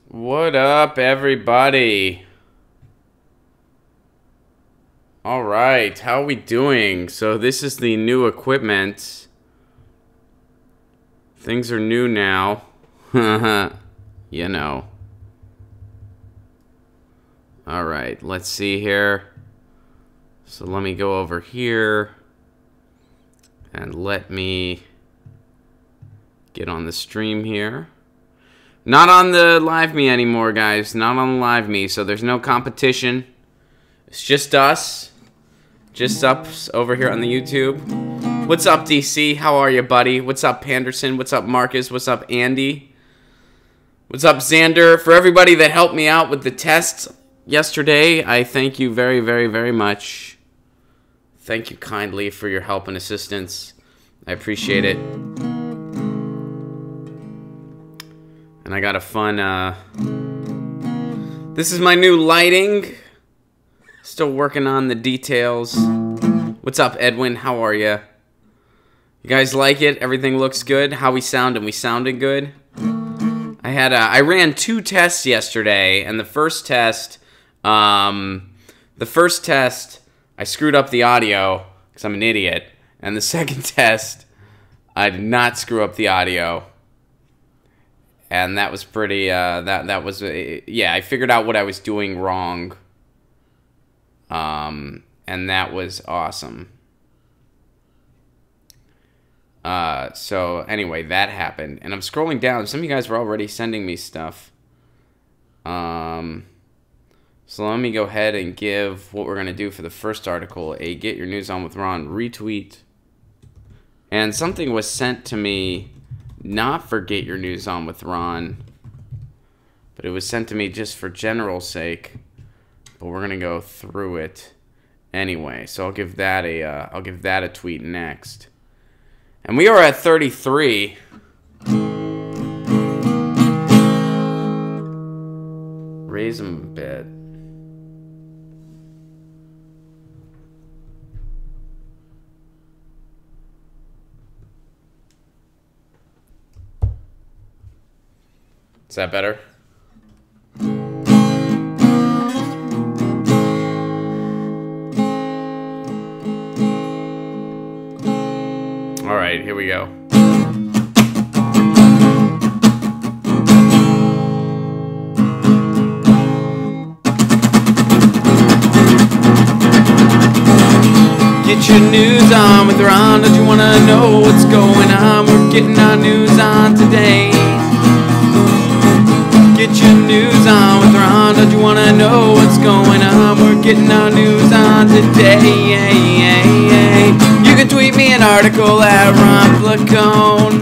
What up, everybody? All right, how are we doing? So this is the new equipment. Things are new now. You know. All right, let's see here. So let me go over here and let me get on the stream here. Not on the live me anymore, guys. Not on the live me, so there's no competition. It's just us. Just us over here on the YouTube. What's up, DC? How are you, buddy? What's up, Panderson? What's up, Marcus? What's up, Andy? What's up, Xander? For everybody that helped me out with the test yesterday, I thank you very, very, very much. Thank you kindly for your help and assistance. I appreciate it. And I got a fun, this is my new lighting. Still working on the details. What's up, Edwin? How are you? You guys like it? Everything looks good? How we sound? And we sounded good? I ran 2 tests yesterday, and the first test, I screwed up the audio, because I'm an idiot. And the second test, I did not screw up the audio. And that was pretty, yeah, I figured out what I was doing wrong. And that was awesome. So anyway, that happened. And I'm scrolling down. Some of you guys were already sending me stuff. So let me go ahead and give what we're going to do for the first article a Get Your News On with Ron retweet. And something was sent to me. Not for Get Your News On with Ron, but it was sent to me just for general sake. But we're gonna go through it anyway. So I'll give that a tweet next. And we are at 33. Raise them a bit. Is that better? All right, here we go. Get your news on with Ron. Don't you want to know what's going on? We're getting our news on today. Get your news on with Ron. Don't you want to know what's going on? We're getting our news on today. You can tweet me an article at Ron Placone.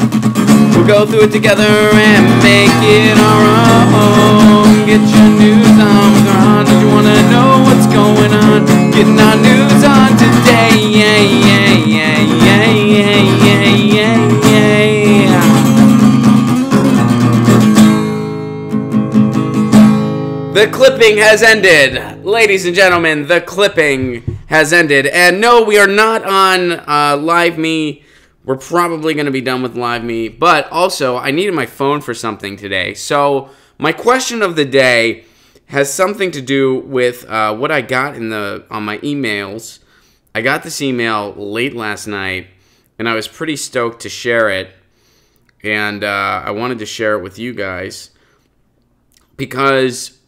We'll go through it together and make it our own. Get your news on with Ron. Don't you want to know what's going on? Getting our news on today. The clipping has ended. Ladies and gentlemen, the clipping has ended. And no, we are not on Live Me. We're probably going to be done with Live Me. But also, I needed my phone for something today. So, my question of the day has something to do with what I got on my emails. I got this email late last night, and I was pretty stoked to share it. And I wanted to share it with you guys. Because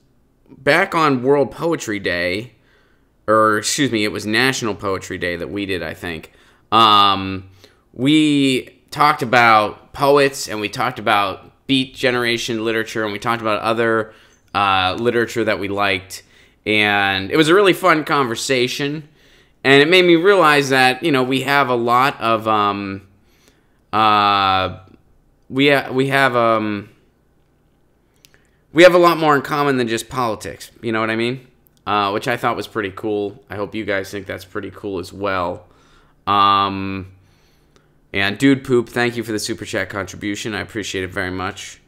back on World Poetry Day, or excuse me, it was National Poetry Day that we did, I think. We talked about poets, and we talked about Beat Generation literature, and we talked about other literature that we liked. And it was a really fun conversation, and it made me realize that, you know, we have a lot of we have a lot more in common than just politics. You know what I mean? Which I thought was pretty cool. I hope you guys think that's pretty cool as well. And Dude Poop, thank you for the Super Chat contribution. I appreciate it very much.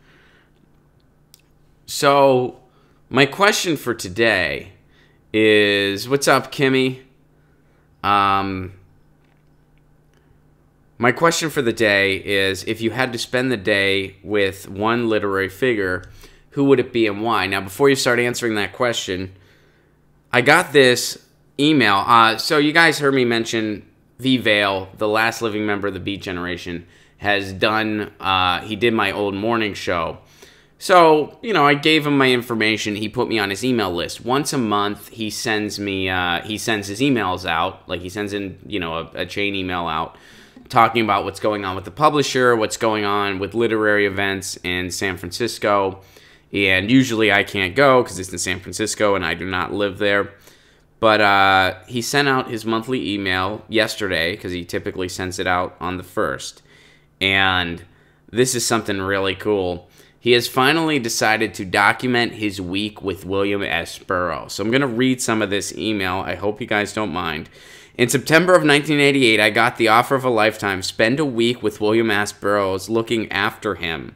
So, my question for today is, what's up, Kimmy? My question for the day is, if you had to spend the day with one literary figure, who would it be and why? Now, before you start answering that question, I got this email. So you guys heard me mention V. Vale, the last living member of the Beat Generation, has done, he did my old morning show. So, you know, I gave him my information. He put me on his email list. Once a month, he sends me, he sends his emails out. Like, he sends in, you know, a chain email out talking about what's going on with the publisher, what's going on with literary events in San Francisco. And usually I can't go because it's in San Francisco and I do not live there. But he sent out his monthly email yesterday because he typically sends it out on the 1st. And this is something really cool. He has finally decided to document his week with William S. Burroughs. So I'm going to read some of this email. I hope you guys don't mind. In September of 1988, I got the offer of a lifetime. Spend a week with William S. Burroughs looking after him.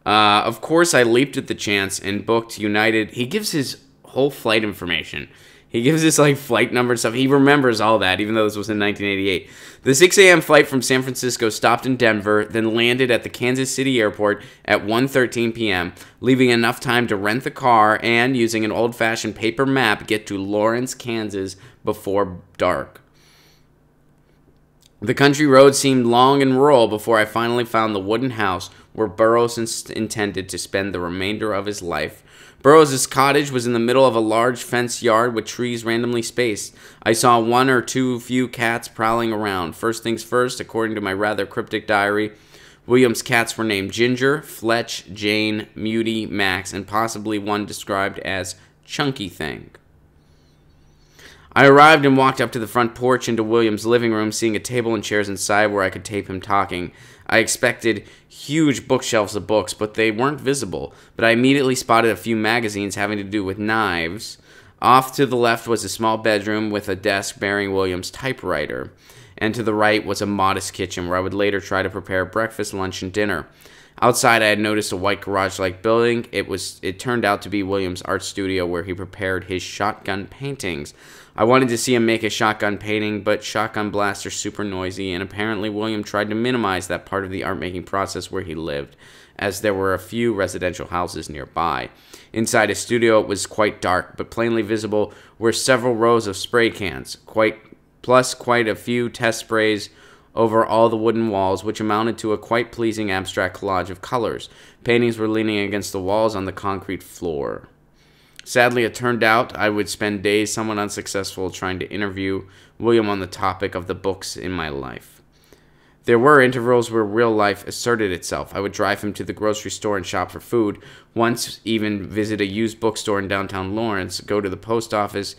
Of course, I leaped at the chance and booked United. He gives his whole flight information. He gives his like flight number and stuff. He remembers all that, even though this was in 1988. The 6 a.m. flight from San Francisco stopped in Denver, then landed at the Kansas City airport at 1:13 p.m., leaving enough time to rent the car and, using an old-fashioned paper map, get to Lawrence, Kansas before dark. The country road seemed long and rural before I finally found the wooden house where Burroughs intended to spend the remainder of his life. Burroughs' cottage was in the middle of a large fenced yard with trees randomly spaced. I saw one or two few cats prowling around. First things first, according to my rather cryptic diary, William's cats were named Ginger, Fletch, Jane, Muty, Max, and possibly one described as Chunky Thing. I arrived and walked up to the front porch into William's living room, seeing a table and chairs inside where I could tape him talking. I expected huge bookshelves of books, but they weren't visible. But I immediately spotted a few magazines having to do with knives. Off to the left was a small bedroom with a desk bearing William's typewriter. And to the right was a modest kitchen where I would later try to prepare breakfast, lunch, and dinner. Outside, I had noticed a white garage-like building. It turned out to be William's art studio where he prepared his shotgun paintings. I wanted to see him make a shotgun painting, but shotgun blasts are super noisy, and apparently William tried to minimize that part of the art-making process where he lived, as there were a few residential houses nearby. Inside his studio, it was quite dark, but plainly visible were several rows of spray cans, plus quite a few test sprays over all the wooden walls, which amounted to a quite pleasing abstract collage of colors. Paintings were leaning against the walls on the concrete floor. Sadly, it turned out I would spend days somewhat unsuccessful trying to interview William on the topic of the books in my life. There were intervals where real life asserted itself. I would drive him to the grocery store and shop for food, once even visit a used bookstore in downtown Lawrence, go to the post office.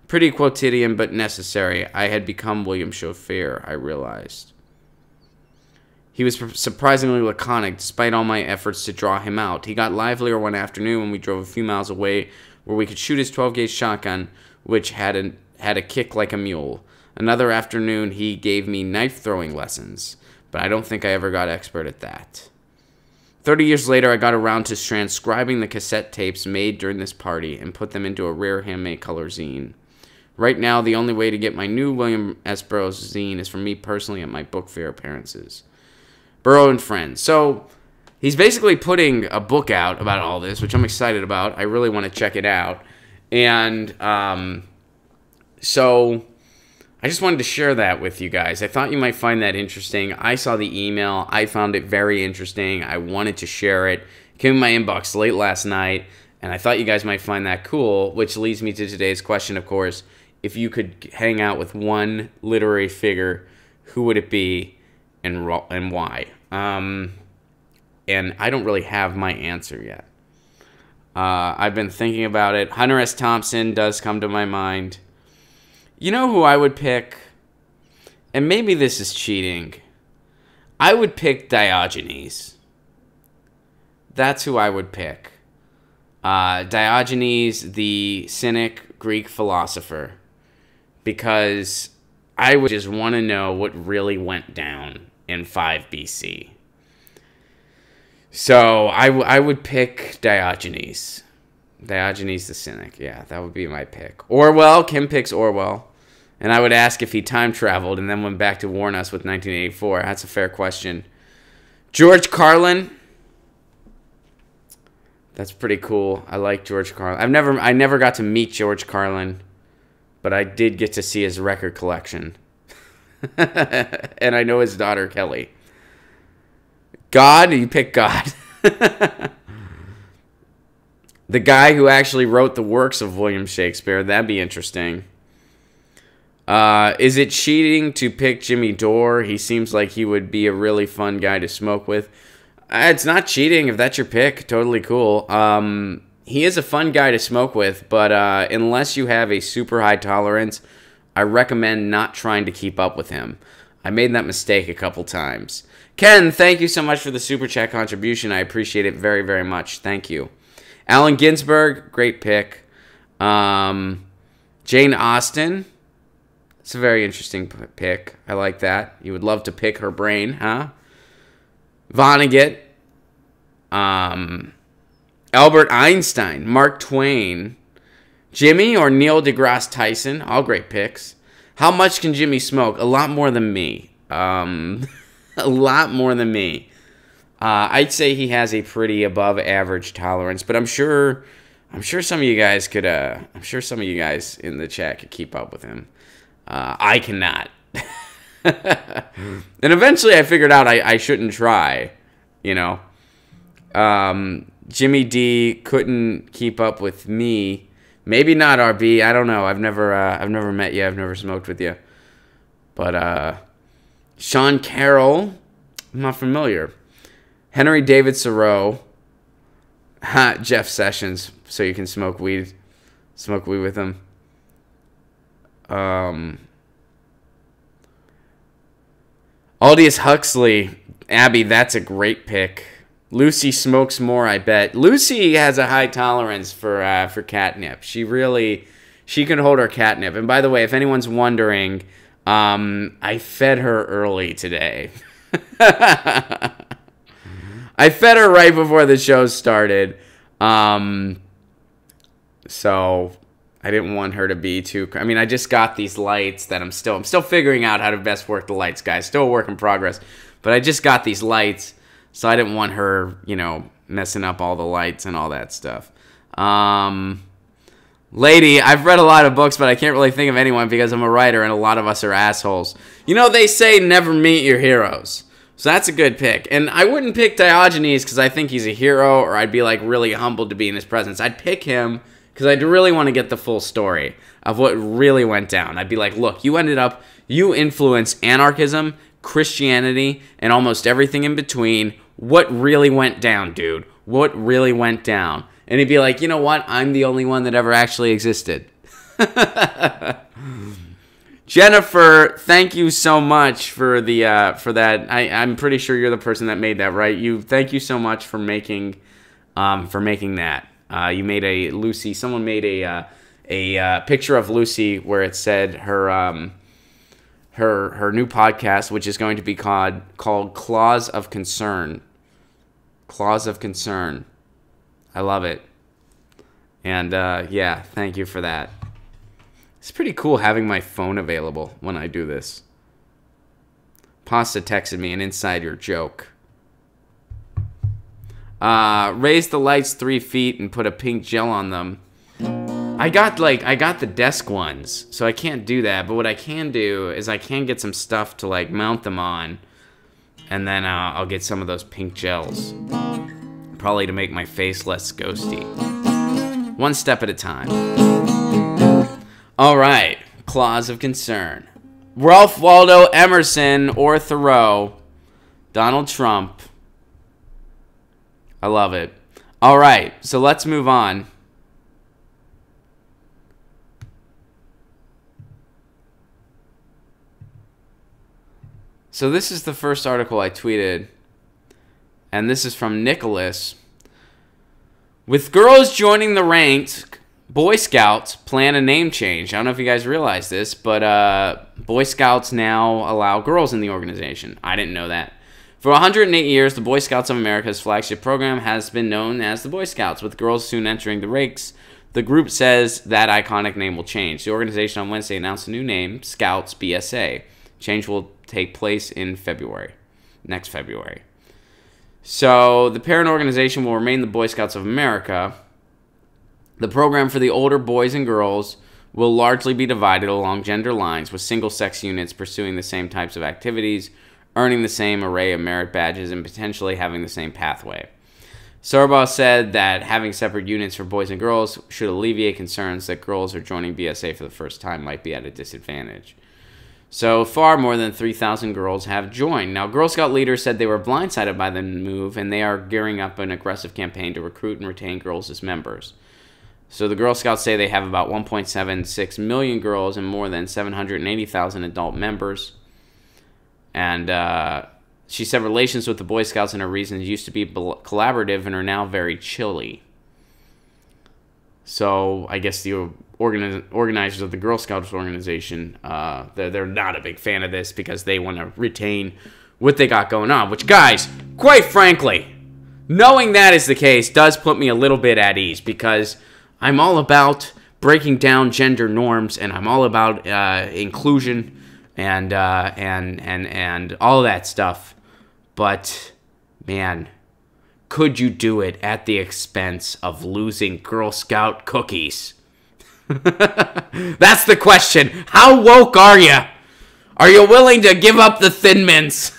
Pretty quotidian, but necessary. I had become William's chauffeur, I realized. He was surprisingly laconic, despite all my efforts to draw him out. He got livelier one afternoon when we drove a few miles away, where we could shoot his 12-gauge shotgun, which had a kick like a mule. Another afternoon, he gave me knife-throwing lessons, but I don't think I ever got expert at that. 30 years later, I got around to transcribing the cassette tapes made during this party and put them into a rare handmade color zine. Right now, the only way to get my new William S. Burroughs zine is from me personally at my book fair appearances. Burroughs and Friends. So, he's basically putting a book out about all this, which I'm excited about. I really want to check it out. And so I just wanted to share that with you guys. I thought you might find that interesting. I saw the email. I found it very interesting. I wanted to share it. It came in my inbox late last night, and I thought you guys might find that cool, which leads me to today's question, of course. If you could hang out with one literary figure, who would it be and why? And I don't really have my answer yet. I've been thinking about it. Hunter S. Thompson does come to my mind. You know who I would pick? And maybe this is cheating. I would pick Diogenes. That's who I would pick. Diogenes, the cynic Greek philosopher. Because I would just want to know what really went down in 5 BC. So I would pick Diogenes. Diogenes the Cynic. Yeah, that would be my pick. Orwell. Kim picks Orwell. And I would ask if he time traveled and then went back to warn us with 1984. That's a fair question. George Carlin. That's pretty cool. I like George Carlin. I never got to meet George Carlin, but I did get to see his record collection. And I know his daughter, Kelly. God? You pick God. The guy who actually wrote the works of William Shakespeare. That'd be interesting. Is it cheating to pick Jimmy Dore? He seems like he would be a really fun guy to smoke with. It's not cheating if that's your pick. Totally cool. He is a fun guy to smoke with, but unless you have a super high tolerance, I recommend not trying to keep up with him. I made that mistake a couple times. Ken, thank you so much for the Super Chat contribution. I appreciate it very, very much. Thank you. Allen Ginsberg, great pick. Jane Austen, it's a very interesting pick. I like that. You would love to pick her brain, huh? Vonnegut, Albert Einstein, Mark Twain, Jimmy or Neil deGrasse Tyson, all great picks. How much can Jimmy smoke? A lot more than me. A lot more than me. I'd say he has a pretty above average tolerance, but I'm sure some of you guys could. I'm sure some of you guys in the chat could keep up with him. I cannot. And eventually I figured out I shouldn't try, you know. Jimmy D couldn't keep up with me. Maybe not, RB. I don't know. I've never met you. I've never smoked with you. But Sean Carroll, I'm not familiar. Henry David Thoreau. Jeff Sessions, so you can smoke weed with him. Aldous Huxley, Abby, that's a great pick. Lucy smokes more, I bet. Lucy has a high tolerance for catnip. She can hold her catnip. And by the way, if anyone's wondering, I fed her early today. I fed her right before the show started. So I didn't want her to be too... I mean, I just got these lights that I'm still figuring out how to best work the lights, guys. Still a work in progress. But I just got these lights, so I didn't want her, you know, messing up all the lights and all that stuff. Lady, I've read a lot of books, but I can't really think of anyone because I'm a writer and a lot of us are assholes. You know, they say never meet your heroes. So that's a good pick. And I wouldn't pick Diogenes because I think he's a hero, or I'd be like really humbled to be in his presence. I'd pick him because I'd really want to get the full story of what really went down. I'd be like, look, you influenced anarchism, Christianity, and almost everything in between. What really went down, dude? What really went down? And he'd be like, you know what? I'm the only one that ever actually existed. Jennifer, thank you so much for that. I'm pretty sure you're the person that made that, right? Thank you so much for making that. You made a Lucy. Someone made a picture of Lucy where it said her new podcast, which is going to be called Clause of Concern. Clause of Concern. I love it. And yeah, thank you for that. It's pretty cool having my phone available when I do this. Pasta texted me an insider joke. Raise the lights 3 feet and put a pink gel on them. I got the desk ones, so I can't do that. But what I can do is I can get some stuff to like mount them on, and then I'll get some of those pink gels, probably to make my face less ghosty. One step at a time. All right, Clause of Concern. Ralph Waldo Emerson or Thoreau. Donald Trump. I love it. All right, so let's move on. So this is the first article I tweeted, and this is from Nicholas. With girls joining the ranks, Boy Scouts plan a name change. I don't know if you guys realize this, but Boy Scouts now allow girls in the organization. I didn't know that. For 108 years, the Boy Scouts of America's flagship program has been known as the Boy Scouts. With girls soon entering the ranks, the group says that iconic name will change. The organization on Wednesday announced a new name, Scouts BSA. Change will take place in February, next February. So the parent organization will remain the Boy Scouts of America. The program for the older boys and girls will largely be divided along gender lines, with single-sex units pursuing the same types of activities, earning the same array of merit badges, and potentially having the same pathway. Sorbaugh said that having separate units for boys and girls should alleviate concerns that girls who are joining BSA for the first time might be at a disadvantage. So far, more than 3,000 girls have joined. Now, Girl Scout leaders said they were blindsided by the move, and they are gearing up an aggressive campaign to recruit and retain girls as members. So the Girl Scouts say they have about 1.76 million girls and more than 780,000 adult members. And she said relations with the Boy Scouts and her reasons used to be collaborative and are now very chilly. So I guess the organizers of the Girl Scouts organization, they're not a big fan of this because they want to retain what they got going on. Which, guys, quite frankly, knowing that is the case does put me a little bit at ease, because I'm all about breaking down gender norms, and I'm all about inclusion and all that stuff. But, man, could you do it at the expense of losing Girl Scout cookies? That's the question. How woke are you? Are you willing to give up the Thin Mints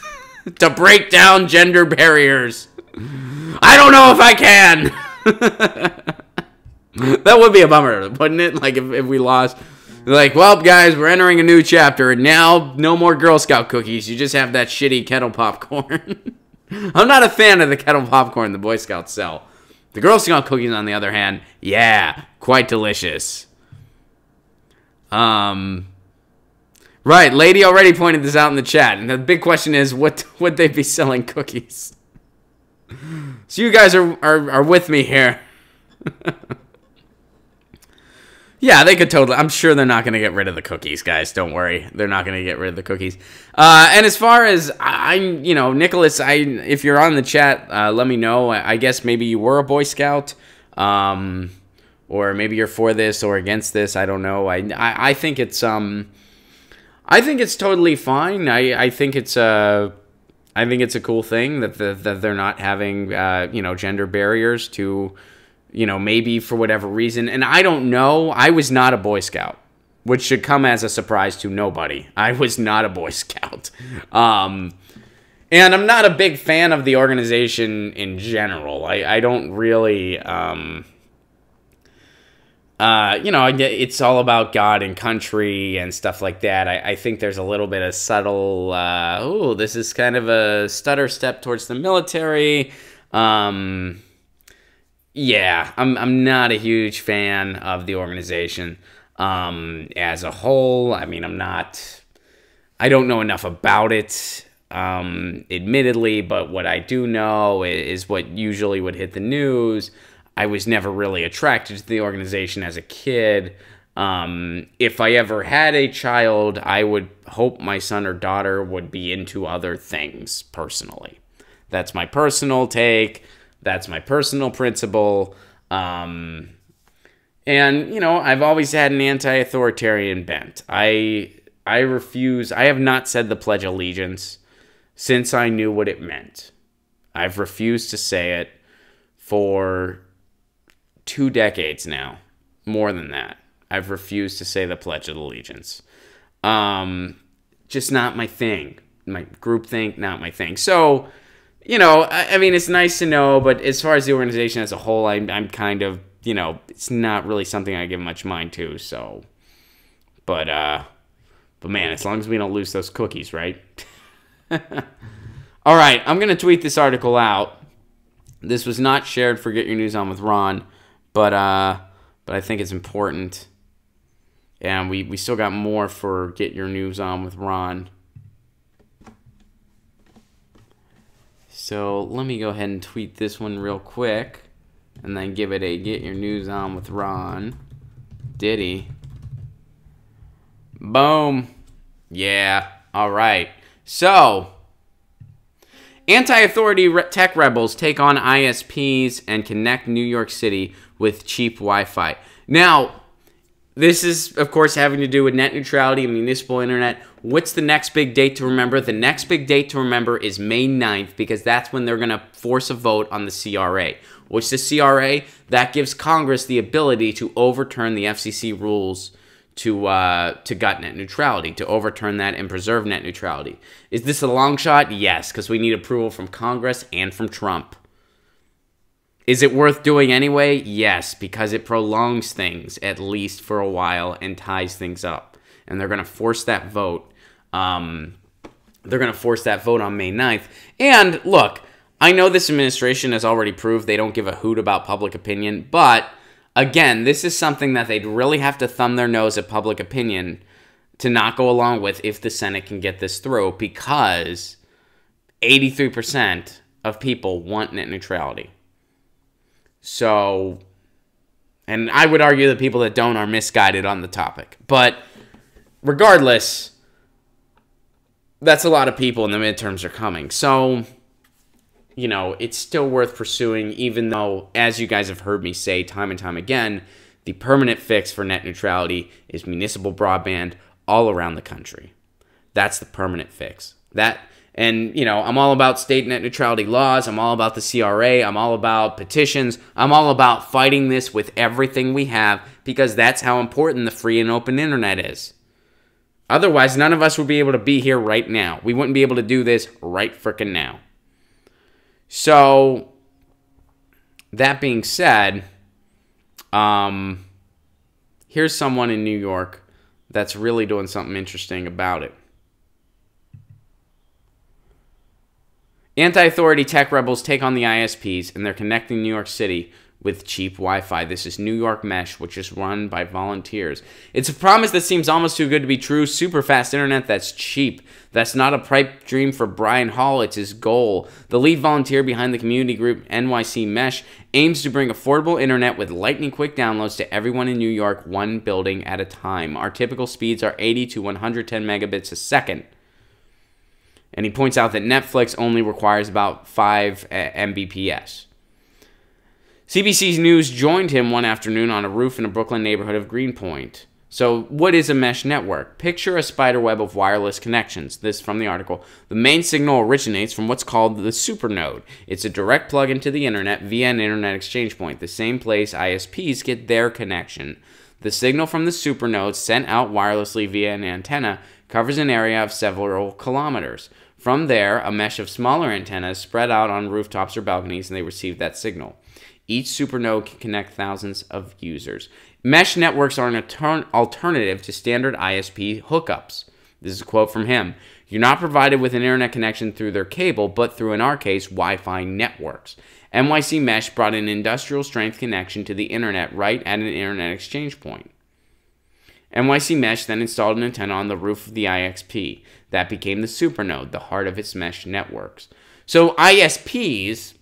to break down gender barriers? I don't know if I can. That would be a bummer, wouldn't it? Like, if we lost. Like, well, guys, we're entering a new chapter, and now no more Girl Scout cookies. You just have that shitty kettle popcorn. I'm not a fan of the kettle popcorn the Boy Scouts sell. The Girl Scout cookies, on the other hand, yeah, quite delicious. Right, Lady already pointed this out in the chat, and the big question is, what would they be selling cookies? So you guys are with me here. Yeah, they could totally. I'm sure they're not going to get rid of the cookies, guys. Don't worry. They're not going to get rid of the cookies. And as far as Nicholas, if you're on the chat, let me know. I guess maybe you were a Boy Scout, or maybe you're for this or against this. I don't know. I think it's totally fine. I think it's a cool thing that they're not having gender barriers to. Maybe for whatever reason. And I don't know. I was not a Boy Scout, which should come as a surprise to nobody. I was not a Boy Scout. And I'm not a big fan of the organization in general. I don't really, it's all about God and country and stuff like that. I think there's a little bit of subtle, this is kind of a stutter step towards the military. Yeah, I'm not a huge fan of the organization as a whole. I mean, I don't know enough about it, admittedly, but what I do know is what usually would hit the news. I was never really attracted to the organization as a kid. If I ever had a child, I would hope my son or daughter would be into other things, personally. That's my personal take. That's my personal principle. And, I've always had an anti-authoritarian bent. I refuse. I have not said the Pledge of Allegiance since I knew what it meant. I've refused to say it for 2 decades now. More than that. I've refused to say the Pledge of Allegiance. Just not my thing. My groupthink, not my thing. So, I mean, it's nice to know, but as far as the organization as a whole, I'm kind of, it's not really something I give much mind to, so. But man, as long as we don't lose those cookies, right? All right, I'm going to tweet this article out. This was not shared for Get Your News On with Ron, but I think it's important. And we still got more for Get Your News On with Ron. So let me go ahead and tweet this one real quick, and then give it a Get Your News On with Ron. Diddy. Boom. Yeah. All right. So, anti-authority tech rebels take on ISPs and connect New York City with cheap Wi-Fi. Now, this is, of course, having to do with net neutrality and municipal internet. What's the next big date to remember? The next big date to remember is May 9th, because that's when they're going to force a vote on the CRA. What's the CRA? That gives Congress the ability to overturn the FCC rules to gut net neutrality, to overturn that and preserve net neutrality. Is this a long shot? Yes, because we need approval from Congress and from Trump. Is it worth doing anyway? Yes, because it prolongs things, at least for a while, and ties things up. And they're going to force that vote. They're going to force that vote on May 9th. And look, I know this administration has already proved they don't give a hoot about public opinion, but again, this is something that they'd really have to thumb their nose at public opinion to not go along with if the Senate can get this through, because 83% of people want net neutrality. So, and I would argue that people that don't are misguided on the topic. But regardless, that's a lot of people, and the midterms are coming. So, you know, it's still worth pursuing, even though, as you guys have heard me say time and time again, the permanent fix for net neutrality is municipal broadband all around the country. That's the permanent fix. And, you know, I'm all about state net neutrality laws. I'm all about the CRA. I'm all about petitions. I'm all about fighting this with everything we have, because that's how important the free and open internet is. Otherwise, none of us would be able to be here right now. We wouldn't be able to do this right frickin' now. So, that being said, here's someone in New York that's really doing something interesting about it. Anti-authority tech rebels take on the ISPs, and they're connecting New York City with cheap Wi-Fi. This is New York Mesh, which is run by volunteers. It's a promise that seems almost too good to be true. Super fast internet that's cheap. That's not a pipe dream for Brian Hall. It's his goal. The lead volunteer behind the community group NYC Mesh aims to bring affordable internet with lightning-quick downloads to everyone in New York, one building at a time. Our typical speeds are 80 to 110 megabits a second. And he points out that Netflix only requires about 5 Mbps. CBC's News joined him one afternoon on a roof in a Brooklyn neighborhood of Greenpoint. So, what is a mesh network? Picture a spider web of wireless connections. This from the article. The main signal originates from what's called the supernode. It's a direct plug into the internet via an internet exchange point, the same place ISPs get their connection. The signal from the supernode, sent out wirelessly via an antenna, covers an area of several kilometers. From there, a mesh of smaller antennas spread out on rooftops or balconies, and they receive that signal. Each supernode can connect thousands of users. Mesh networks are an alternative to standard ISP hookups. This is a quote from him. You're not provided with an internet connection through their cable, but through, in our case, Wi-Fi networks. NYC Mesh brought an industrial-strength connection to the internet right at an internet exchange point. NYC Mesh then installed an antenna on the roof of the IXP. That became the supernode, the heart of its mesh networks. So ISPs,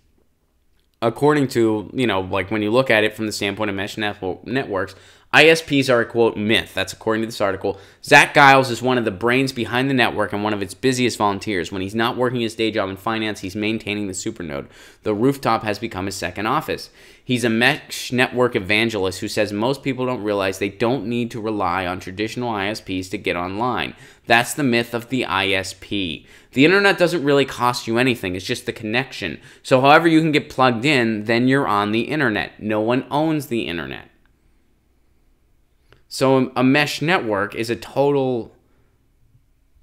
according to, you know, like when you look at it from the standpoint of mesh networks, ISPs are a, quote, myth. That's according to this article. Zach Giles is one of the brains behind the network and one of its busiest volunteers. When he's not working his day job in finance, he's maintaining the supernode. The rooftop has become his second office. He's a mesh network evangelist who says most people don't realize they don't need to rely on traditional ISPs to get online. That's the myth of the ISP. The internet doesn't really cost you anything. It's just the connection. So however you can get plugged in, then you're on the internet. No one owns the internet. So a mesh network is a total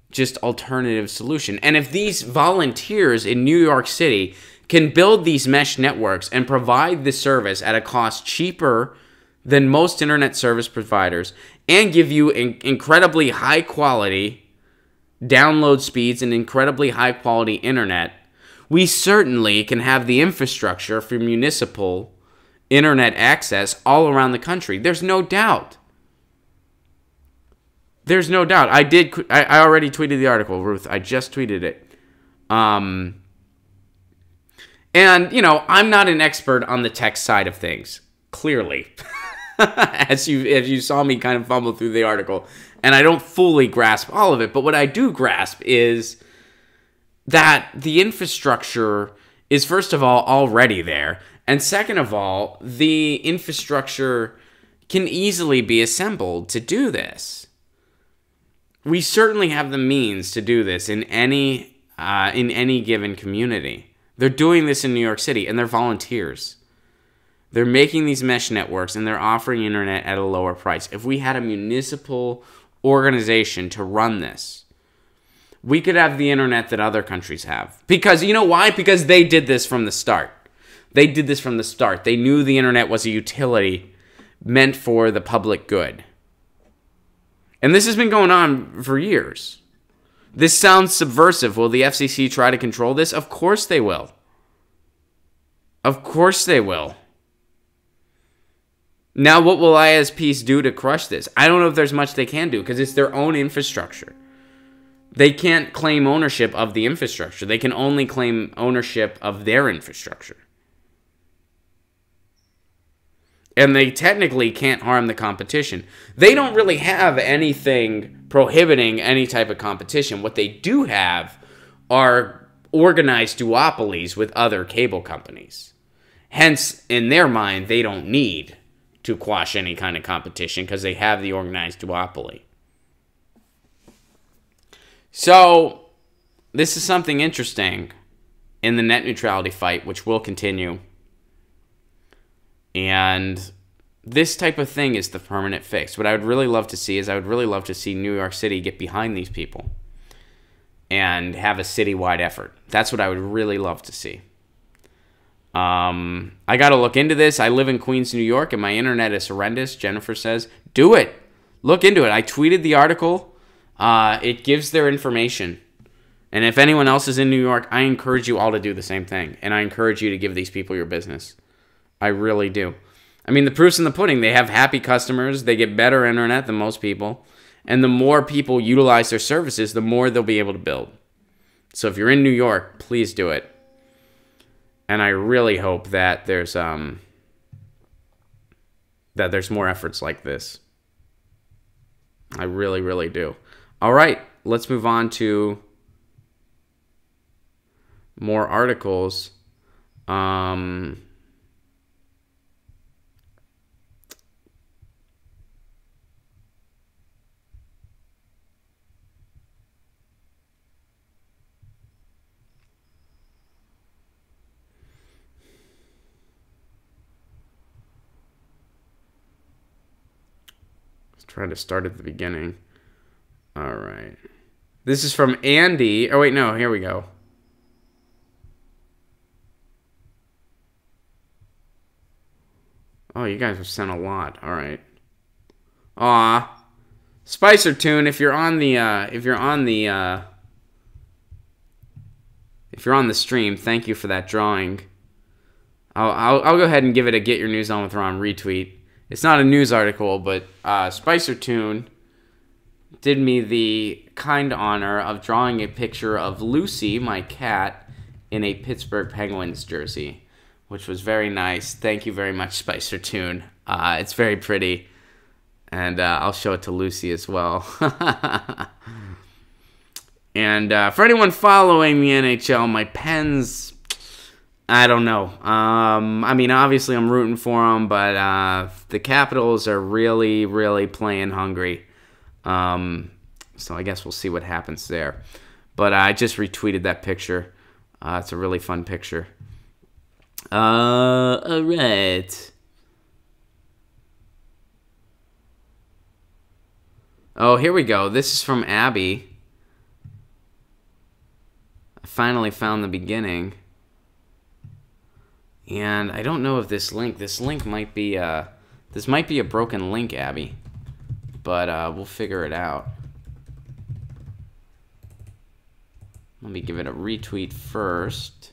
just alternative solution. And if these volunteers in New York City can build these mesh networks and provide this service at a cost cheaper than most internet service providers and give you incredibly high quality download speeds and incredibly high quality internet, we certainly can have the infrastructure for municipal internet access all around the country. There's no doubt. There's no doubt. I already tweeted the article, Ruth. I just tweeted it. And, you know, I'm not an expert on the tech side of things, clearly. as you saw me kind of fumble through the article. And I don't fully grasp all of it. But what I do grasp is that the infrastructure is, first of all, already there. And second of all, the infrastructure can easily be assembled to do this. We certainly have the means to do this in any given community. They're doing this in New York City, and they're volunteers. They're making these mesh networks, and they're offering internet at a lower price. If we had a municipal organization to run this, we could have the internet that other countries have. Because, you know why? Because they did this from the start. They did this from the start. They knew the internet was a utility meant for the public good. And this has been going on for years. This sounds subversive. Will the FCC try to control this? Of course they will. Of course they will. Now, what will ISPs do to crush this? I don't know if there's much they can do because it's their own infrastructure. They can't claim ownership of the infrastructure. They can only claim ownership of their infrastructure. And they technically can't harm the competition. They don't really have anything prohibiting any type of competition. What they do have are organized duopolies with other cable companies. Hence, in their mind, they don't need to quash any kind of competition because they have the organized duopoly. So, this is something interesting in the net neutrality fight, which will continue. And this type of thing is the permanent fix. What I would really love to see is I would really love to see New York City get behind these people and have a citywide effort. That's what I would really love to see. I got to look into this. I live in Queens, New York, and my internet is horrendous. Jennifer says, do it. Look into it. I tweeted the article. It gives their information. And if anyone else is in New York, I encourage you all to do the same thing. And I encourage you to give these people your business. I really do. I mean, the proof's in the pudding. They have happy customers. They get better internet than most people. And the more people utilize their services, the more they'll be able to build. So if you're in New York, please do it. And I really hope that there's more efforts like this. I really, really do. All right, let's move on to more articles. Trying to start at the beginning. All right. This is from Andy. Oh, wait, no. Here we go. Oh, you guys have sent a lot. All right. Aw. Spicer Tune, if you're on the stream, thank you for that drawing. I'll go ahead and give it a Get Your News On with Ron retweet. It's not a news article, but Spicer Tune did me the kind honor of drawing a picture of Lucy, my cat, in a Pittsburgh Penguins jersey, which was very nice. Thank you very much, Spicer Tune. It's very pretty, and I'll show it to Lucy as well. And for anyone following the NHL, my Pens... I don't know. I mean, obviously I'm rooting for them, but the Capitals are really, really playing hungry. So I guess we'll see what happens there. But I just retweeted that picture. It's a really fun picture. All right. Oh, here we go. This is from Abby. I finally found the beginning. And I don't know if this link might be, this might be a broken link, Abby. But we'll figure it out. Let me give it a retweet first.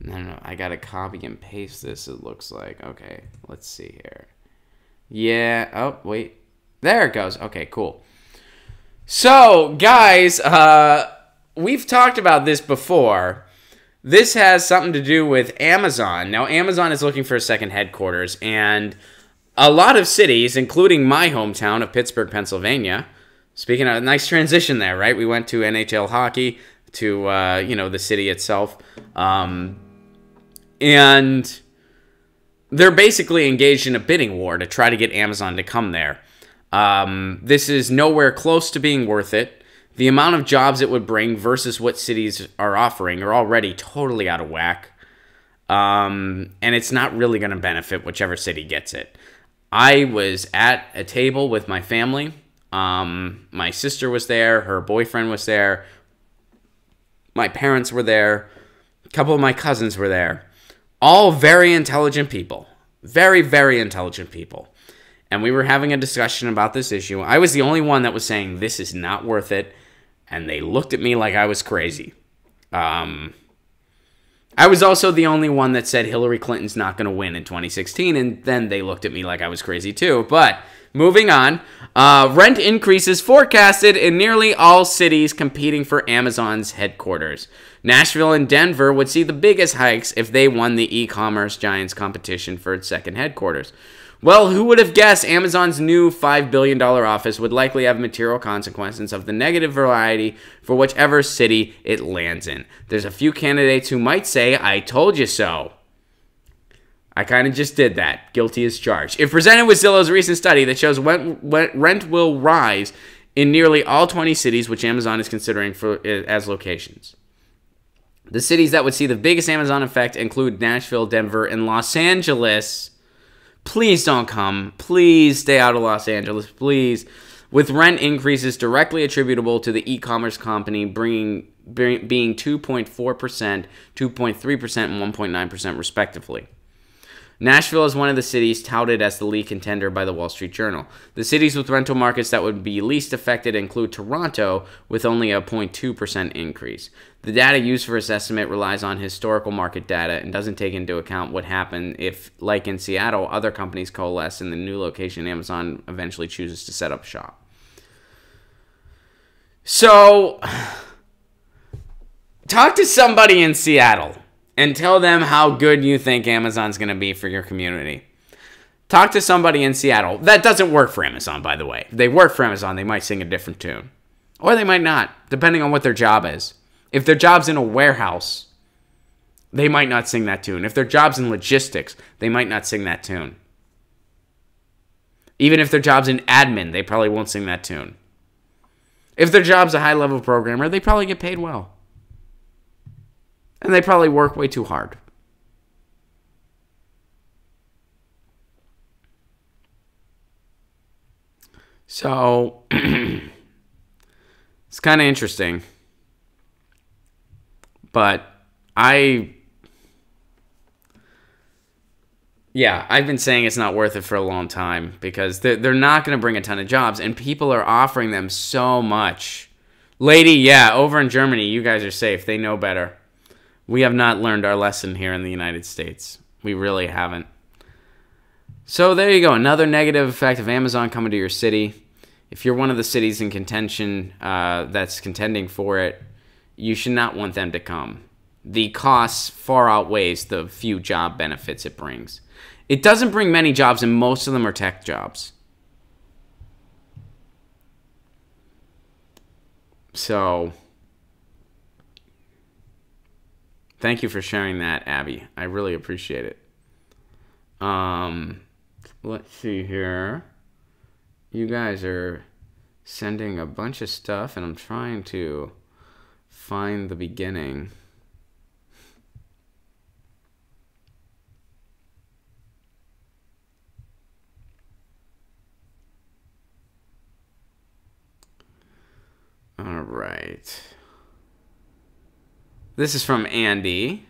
No, I gotta copy and paste this, it looks like. Okay, let's see here. Yeah, oh, wait. There it goes. Okay, cool. So, guys, we've talked about this before. This has something to do with Amazon. Now, Amazon is looking for a second headquarters, and a lot of cities, including my hometown of Pittsburgh, Pennsylvania. Speaking of, nice transition there, right? We went to NHL hockey. to you know, the city itself. And they're basically engaged in a bidding war to try to get Amazon to come there. This is nowhere close to being worth it. The amount of jobs it would bring versus what cities are offering are already totally out of whack. And it's not really going to benefit whichever city gets it. I was at a table with my family. My sister was there. Her boyfriend was there. My parents were there. A couple of my cousins were there. All very intelligent people. Very, very intelligent people. And we were having a discussion about this issue. I was the only one that was saying, this is not worth it. And they looked at me like I was crazy. I was also the only one that said Hillary Clinton's not going to win in 2016. And then they looked at me like I was crazy too. But moving on. Rent increases forecasted in nearly all cities competing for Amazon's headquarters. Nashville and Denver would see the biggest hikes if they won the e-commerce giant's competition for its second headquarters. Well, who would have guessed Amazon's new $5 billion office would likely have material consequences of the negative variety for whichever city it lands in? There's a few candidates who might say, I told you so. I kind of just did that. Guilty as charged. If presented with Zillow's recent study that shows rent will rise in nearly all 20 cities which Amazon is considering as locations. The cities that would see the biggest Amazon effect include Nashville, Denver, and Los Angeles. Please don't come. Please stay out of Los Angeles, please. With rent increases directly attributable to the e-commerce company being 2.4%, 2.3%, and 1.9% respectively. Nashville is one of the cities touted as the lead contender by the Wall Street Journal. The cities with rental markets that would be least affected include Toronto, with only a 0.2% increase. The data used for this estimate relies on historical market data and doesn't take into account what happened if, like in Seattle, other companies coalesce in the new location Amazon eventually chooses to set up shop. So, talk to somebody in Seattle and tell them how good you think Amazon's going to be for your community. Talk to somebody in Seattle. That doesn't work for Amazon, by the way. If they work for Amazon, they might sing a different tune. Or they might not, depending on what their job is. If their job's in a warehouse, they might not sing that tune. If their job's in logistics, they might not sing that tune. Even if their job's in admin, they probably won't sing that tune. If their job's a high-level programmer, they probably get paid well. And they probably work way too hard. So, it's kind of interesting. But I've been saying it's not worth it for a long time because they're not going to bring a ton of jobs, and people are offering them so much. Lady, yeah, over in Germany, you guys are safe. They know better. We have not learned our lesson here in the United States. We really haven't. So there you go. Another negative effect of Amazon coming to your city. If you're one of the cities in contention that's contending for it, you should not want them to come. The costs far outweighs the few job benefits it brings. It doesn't bring many jobs, and most of them are tech jobs. So, thank you for sharing that, Abby. I really appreciate it. Let's see here. You guys are sending a bunch of stuff, and I'm trying to find the beginning. All right. This is from Andy.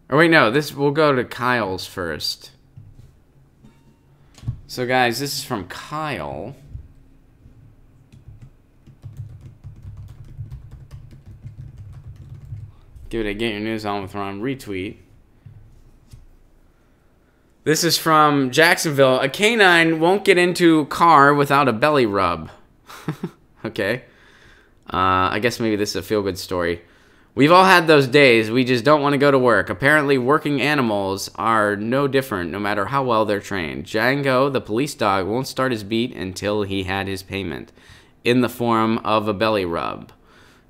Or wait, no, we'll go to Kyle's first. So guys, this is from Kyle. Give it a Get Your News On with Ron retweet. This is from Jacksonville. A canine won't get into car without a belly rub. Okay. I guess maybe this is a feel-good story. We've all had those days. We just don't want to go to work. Apparently, working animals are no different, no matter how well they're trained. Django, the police dog, won't start his beat until he had his payment, in the form of a belly rub.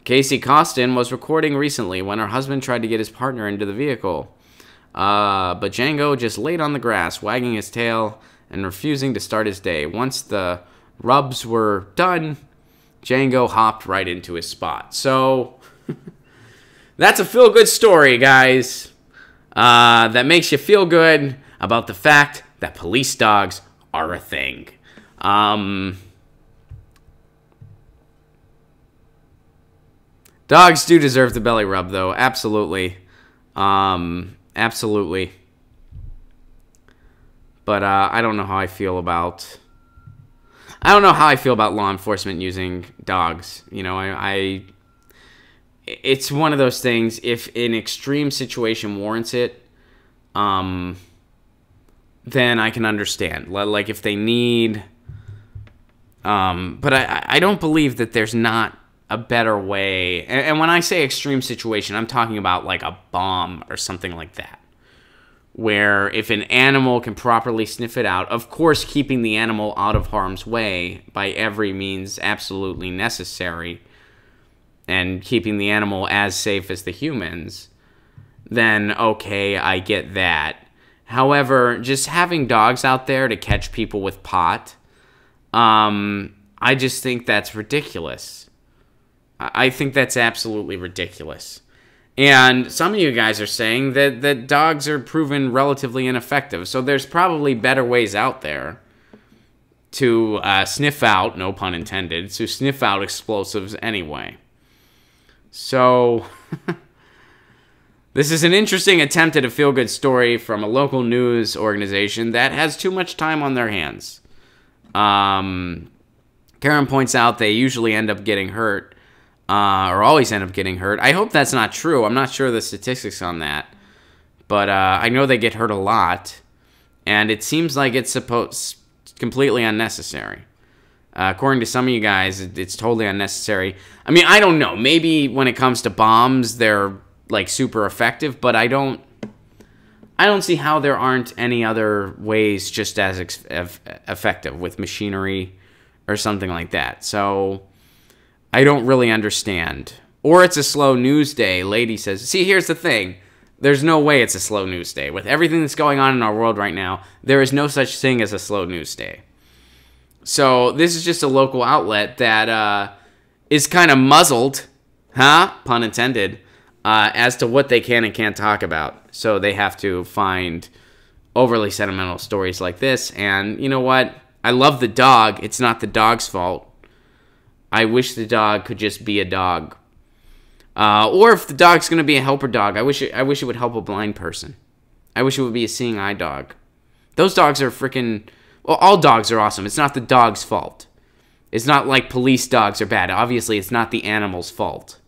Casey Costin was recording recently when her husband tried to get his partner into the vehicle. But Django just laid on the grass, wagging his tail and refusing to start his day. Once the rubs were done, Django hopped right into his spot. So, that's a feel-good story, guys. That makes you feel good about the fact that police dogs are a thing. Dogs do deserve the belly rub, though. Absolutely. Absolutely. But I don't know how I feel about... I don't know how I feel about law enforcement using dogs. You know, it's one of those things, if an extreme situation warrants it, then I can understand. Like, if they need... but I don't believe that there's not a better way. And when I say extreme situation, I'm talking about like a bomb or something like that. Where if an animal can properly sniff it out, of course keeping the animal out of harm's way by every means absolutely necessary, and keeping the animal as safe as the humans, then okay, I get that. However, just having dogs out there to catch people with pot, I just think that's ridiculous. I think that's absolutely ridiculous. And some of you guys are saying that dogs are proven relatively ineffective. So there's probably better ways out there to sniff out, no pun intended, to sniff out explosives anyway. So this is an interesting attempt at a feel-good story from a local news organization that has too much time on their hands. Karen points out they usually end up getting hurt. Or always end up getting hurt. I hope that's not true. I'm not sure of the statistics on that. But I know they get hurt a lot. And it seems like it's completely unnecessary. According to some of you guys, it's totally unnecessary. I mean, I don't know. Maybe when it comes to bombs, they're like super effective. But I don't see how there aren't any other ways just as effective with machinery or something like that. So I don't really understand. Or it's a slow news day. Lady says, see, here's the thing. There's no way it's a slow news day. With everything that's going on in our world right now, there is no such thing as a slow news day. So this is just a local outlet that is kind of muzzled, pun intended, as to what they can and can't talk about. So they have to find overly sentimental stories like this. And you know what? I love the dog. It's not the dog's fault. I wish the dog could just be a dog. Or if the dog's going to be a helper dog, I wish it would help a blind person. I wish it would be a seeing eye dog. Those dogs are freaking... Well, all dogs are awesome. It's not the dog's fault. It's not like police dogs are bad. Obviously, it's not the animal's fault.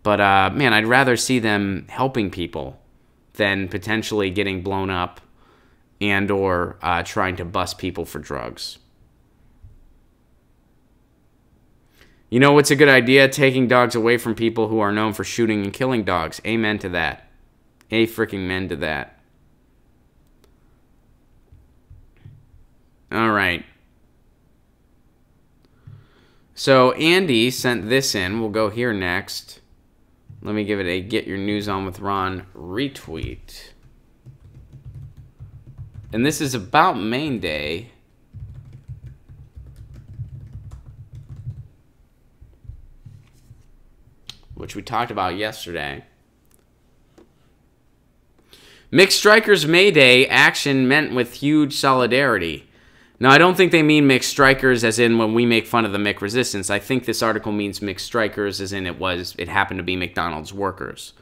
But, man, I'd rather see them helping people than potentially getting blown up and or trying to bust people for drugs. You know what's a good idea? Taking dogs away from people who are known for shooting and killing dogs. Amen to that. A freaking men to that. All right. So Andy sent this in. We'll go here next. Let me give it a Get Your News On with Ron retweet. And this is about Main Day. Which we talked about yesterday. Mick Strikers May Day action meant with huge solidarity. Now, I don't think they mean Mick Strikers as in when we make fun of the Mick Resistance. I think this article means Mick Strikers as in it happened to be McDonald's workers.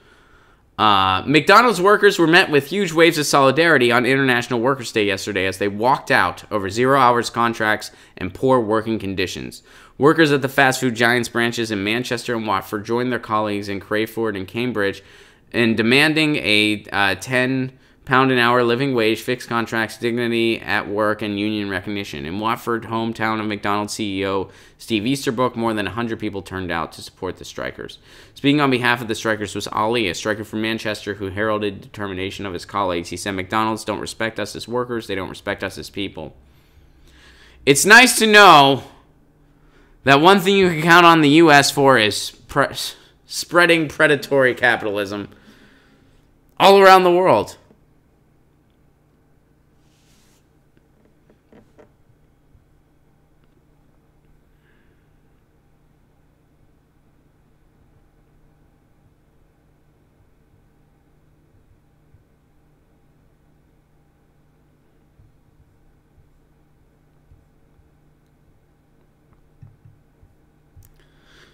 McDonald's workers were met with huge waves of solidarity on International Workers' Day yesterday as they walked out over 0 hours contracts and poor working conditions. Workers at the fast food giants branches in Manchester and Watford joined their colleagues in Crayford and Cambridge in demanding a £10 an hour living wage, fixed contracts, dignity at work, and union recognition. In Watford, hometown of McDonald's CEO Steve Easterbrook, more than 100 people turned out to support the strikers. Speaking on behalf of the strikers was Ali, a striker from Manchester who heralded determination of his colleagues. He said, McDonald's don't respect us as workers, they don't respect us as people. It's nice to know That one thing you can count on the U.S. for is spreading predatory capitalism all around the world.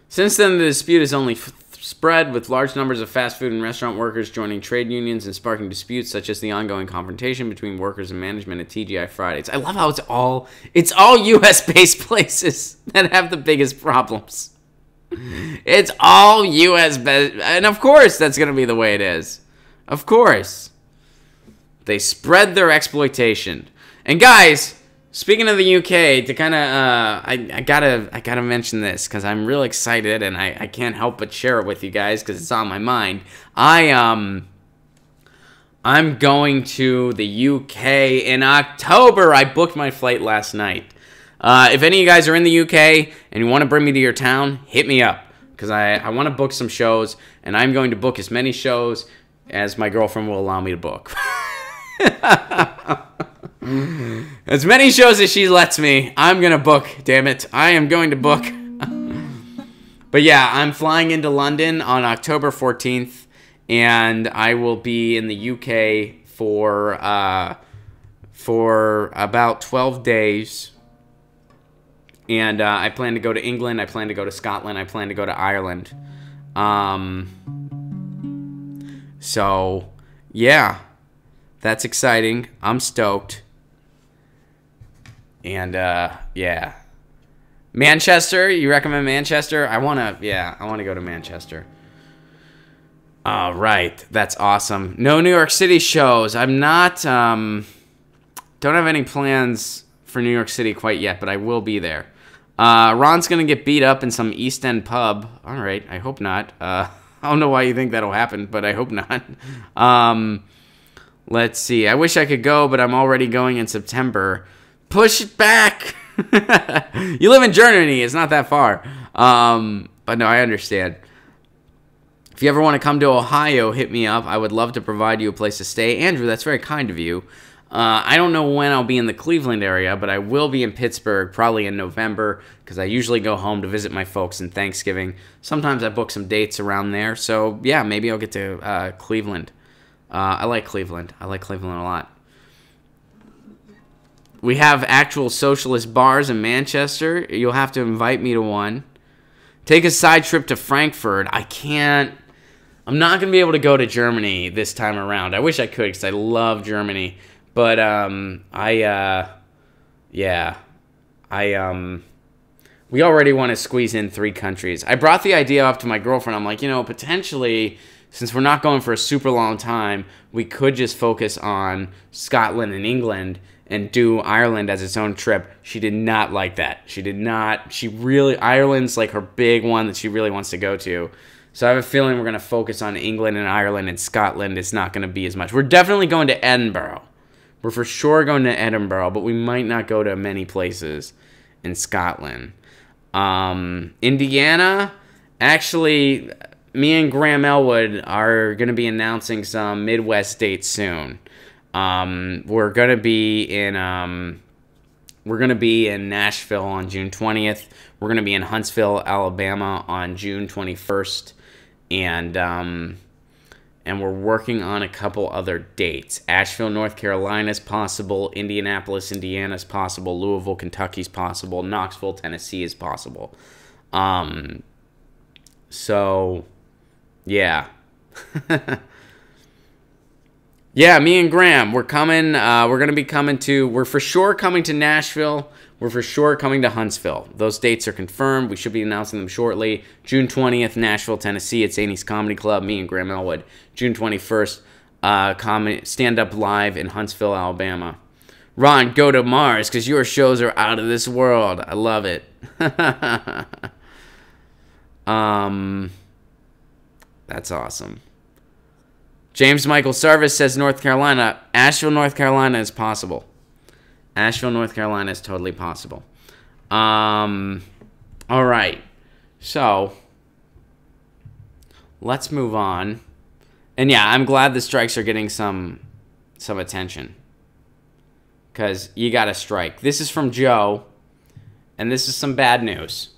Since then, the dispute has only spread, with large numbers of fast food and restaurant workers joining trade unions and sparking disputes, such as the ongoing confrontation between workers and management at TGI Fridays. I love how it's all U.S.-based places that have the biggest problems. It's all U.S.-based, and of course that's going to be the way it is. Of course. They spread their exploitation. And guys, speaking of the UK, to kind of, I gotta mention this because I'm real excited and I can't help but share it with you guys because it's on my mind. I'm going to the UK in October. I booked my flight last night. If any of you guys are in the UK and you want to bring me to your town, hit me up because I want to book some shows, and I'm going to book as many shows as my girlfriend will allow me to book. As many shows as she lets me, I'm going to book, damn it. I am going to book. But yeah, I'm flying into London on October 14th, and I will be in the UK for about 12 days. And I plan to go to England, I plan to go to Scotland, I plan to go to Ireland. So, yeah, that's exciting. I'm stoked. And, yeah. Manchester, you recommend Manchester? I want to go to Manchester. All right, that's awesome. No New York City shows. I'm not, don't have any plans for New York City quite yet, but I will be there. Ron's going to get beat up in some East End pub. All right, I hope not. I don't know why you think that'll happen, but I hope not. Let's see. I wish I could go, but I'm already going in September. Push it back. You live in Germany. It's not that far. But no, I understand. If you ever want to come to Ohio, hit me up. I would love to provide you a place to stay. Andrew, that's very kind of you. I don't know when I'll be in the Cleveland area, but I will be in Pittsburgh probably in November because I usually go home to visit my folks in Thanksgiving. Sometimes I book some dates around there. So, yeah, maybe I'll get to Cleveland. I like Cleveland. I like Cleveland a lot. We have actual socialist bars in Manchester. You'll have to invite me to one. Take a side trip to Frankfurt. I can't. I'm not going to be able to go to Germany this time around. I wish I could because I love Germany. But, we already want to squeeze in 3 countries. I brought the idea up to my girlfriend. I'm like, potentially, since we're not going for a super long time, we could just focus on Scotland and England and do Ireland as its own trip. She did not like that. Ireland's like her big one that she really wants to go to. So I have a feeling we're going to focus on England and Ireland, and Scotland is not going to be as much. We're definitely going to Edinburgh. We're for sure going to Edinburgh, but we might not go to many places in Scotland. Indiana, actually, me and Graham Elwood are going to be announcing some Midwest dates soon. We're going to be in Nashville on June 20th. We're going to be in Huntsville, Alabama on June 21st. And we're working on a couple other dates. Asheville, North Carolina is possible. Indianapolis, Indiana is possible. Louisville, Kentucky is possible. Knoxville, Tennessee is possible. So, yeah. Yeah, me and Graham, we're coming. We're for sure coming to Nashville. We're for sure coming to Huntsville. Those dates are confirmed. We should be announcing them shortly. June 20th, Nashville, Tennessee at Zany's Comedy Club. Me and Graham Elwood. June 21st, stand-up live in Huntsville, Alabama. Ron, go to Mars because your shows are out of this world. I love it. That's awesome. James Michael Sarvis says North Carolina. Asheville, North Carolina is possible. Asheville, North Carolina is totally possible. All All right. So let's move on. And yeah, I'm glad the strikes are getting some attention. Because you got to strike. This is from Joe. And this is some bad news.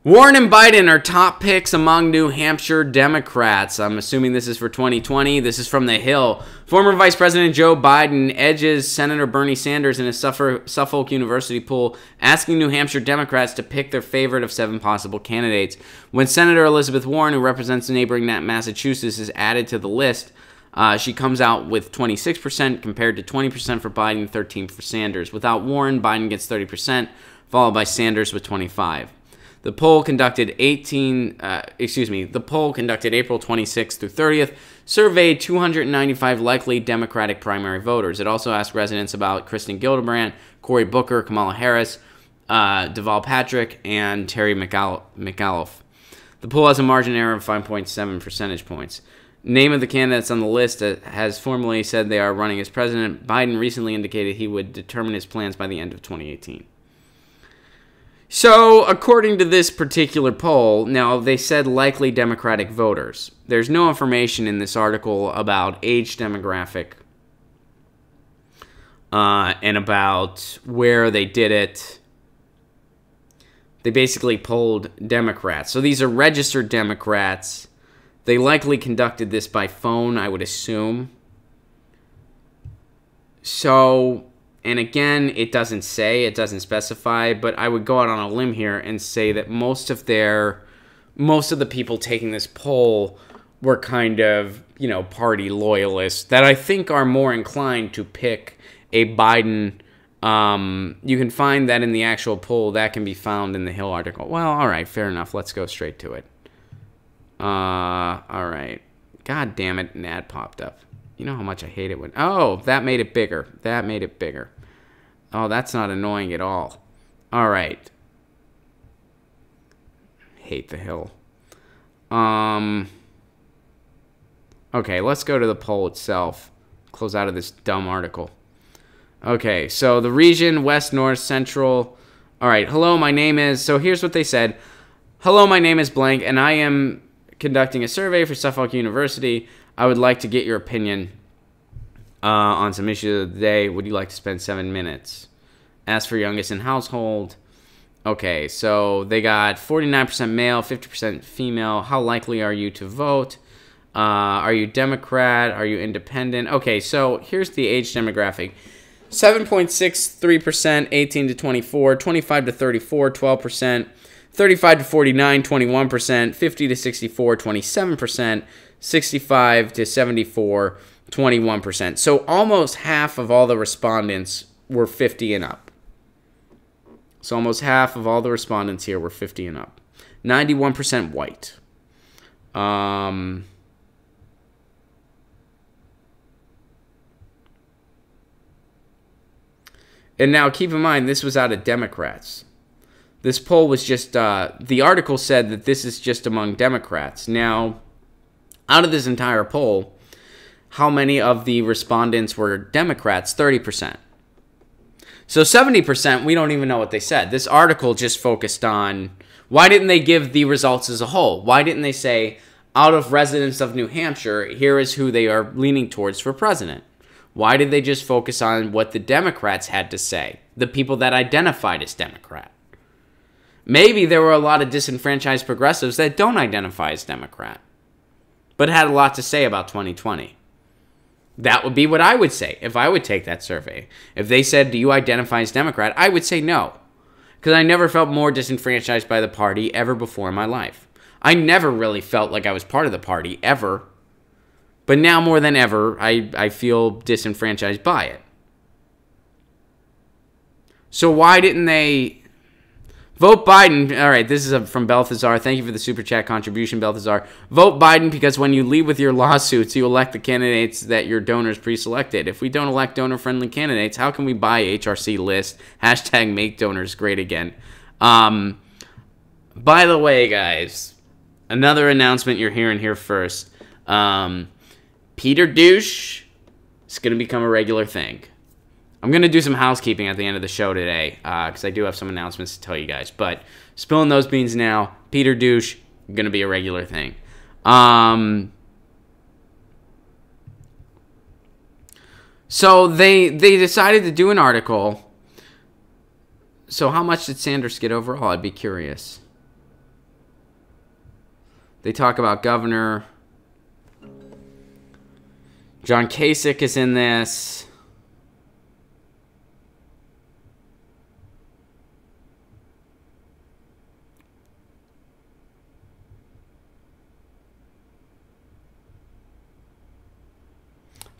Warren and Biden are top picks among New Hampshire Democrats. I'm assuming this is for 2020. This is from The Hill. Former Vice President Joe Biden edges Senator Bernie Sanders in a Suffolk University poll, asking New Hampshire Democrats to pick their favorite of 7 possible candidates. When Senator Elizabeth Warren, who represents neighboring Massachusetts, is added to the list, she comes out with 26% compared to 20% for Biden, 13% for Sanders. Without Warren, Biden gets 30%, followed by Sanders with 25%. The poll conducted April 26th through 30th, surveyed 295 likely Democratic primary voters. It also asked residents about Kristen Gillibrand, Cory Booker, Kamala Harris, Deval Patrick, and Terry McAuliffe. The poll has a margin error of 5.7 percentage points. Name of the candidates on the list has formally said they are running as president. Biden recently indicated he would determine his plans by the end of 2018. So, according to this particular poll, now they said likely Democratic voters. There's no information in this article about age demographic and about where they did it. They basically polled Democrats. So these are registered Democrats. They likely conducted this by phone, I would assume. So, and again, it doesn't specify, but I would go out on a limb here and say that most of the people taking this poll were kind of, party loyalists that I think are more inclined to pick a Biden. You can find that in the actual poll. That can be found in the Hill article. Well, all right, fair enough. Let's go straight to it. All right. God damn it, an ad popped up. You know how much I hate it when... Oh, that made it bigger. Oh, that's not annoying at all. All right. Hate the Hill. Okay, let's go to the poll itself. Close out of this dumb article. Okay, so the region, west, north, central. All right, hello, my name is... So here's what they said. Hello, my name is blank, and I am conducting a survey for Suffolk University. I would like to get your opinion on some issues of the day. Would you like to spend 7 minutes? Ask for youngest in household. Okay, so they got 49% male, 50% female. How likely are you to vote? Are you Democrat? Are you independent? Okay, so here's the age demographic. 7.63%, 18 to 24, 25 to 34, 12%, 35 to 49, 21%, 50 to 64, 27%, 65 to 74, 21%. So almost half of all the respondents were 50 and up. So almost half of all the respondents here were 50 and up. 91% white. And now keep in mind, this was out of Democrats. This poll was just, the article said that this is just among Democrats. Now, out of this entire poll, how many of the respondents were Democrats? 30%. So 70%, we don't even know what they said. This article just focused on, why didn't they give the results as a whole? Why didn't they say, out of residents of New Hampshire, here is who they are leaning towards for president? Why did they just focus on what the Democrats had to say? The people that identified as Democrat. Maybe there were a lot of disenfranchised progressives that don't identify as Democrat, but had a lot to say about 2020. That would be what I would say if I would take that survey. If they said, do you identify as Democrat? I would say no, because I never felt more disenfranchised by the party ever before in my life. I never really felt like I was part of the party, ever. But now more than ever, I feel disenfranchised by it. So why didn't they vote Biden? All right, this is from Balthazar. Thank you for the super chat contribution, Balthazar. Vote Biden because when you leave with your lawsuits, you elect the candidates that your donors pre-selected. If we don't elect donor-friendly candidates, how can we buy HRC list? Hashtag make donors great again. By the way, guys, another announcement you're hearing here first. Peter Douche is going to become a regular thing. I'm going to do some housekeeping at the end of the show today, because I do have some announcements to tell you guys. But spilling those beans now, Peter Douche, going to be a regular thing. So they decided to do an article. So how much did Sanders get overall? I'd be curious. They talk about Governor John Kasich is in this.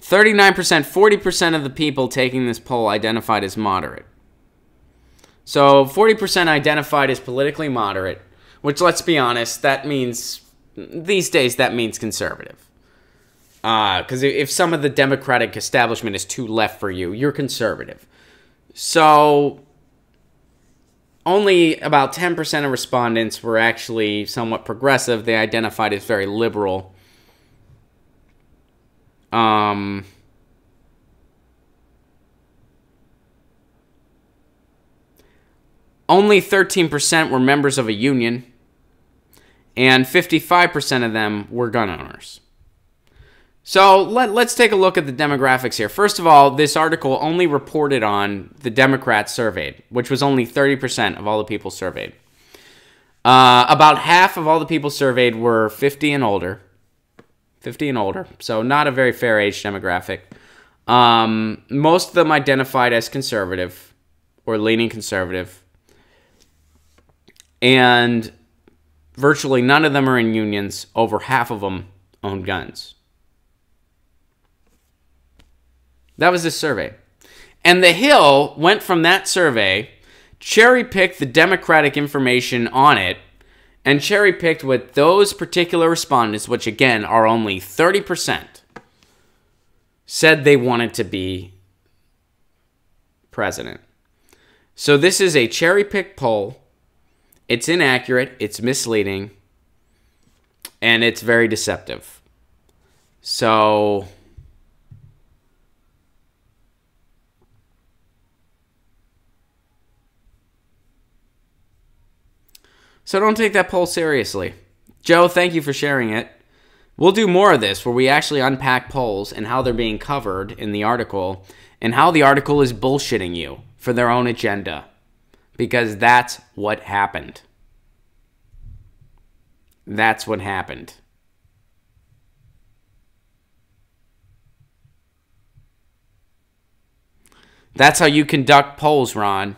"39%, 40% of the people taking this poll identified as moderate." So 40% identified as politically moderate, which, let's be honest, that means, these days, that means conservative. Because if some of the Democratic establishment is too left for you, you're conservative. So only about 10% of respondents were actually somewhat progressive. They identified as very liberal. Only 13% were members of a union, and 55% of them were gun owners. So let's take a look at the demographics here. First of all, this article only reported on the Democrats surveyed, which was only 30% of all the people surveyed. About half of all the people surveyed were 50 and older. 50 and older, so not a very fair age demographic. Most of them identified as conservative or leaning conservative. And virtually none of them are in unions. Over half of them own guns. That was this survey. And The Hill went from that survey, cherry-picked the Democratic information on it, and cherry-picked what those particular respondents, which again are only 30%, said they wanted to be president. So this is a cherry-picked poll. It's inaccurate, it's misleading, and it's very deceptive. So don't take that poll seriously. Joe, thank you for sharing it. We'll do more of this where we actually unpack polls and how they're being covered in the article and how the article is bullshitting you for their own agenda. Because that's what happened. That's what happened. That's how you conduct polls, Ron.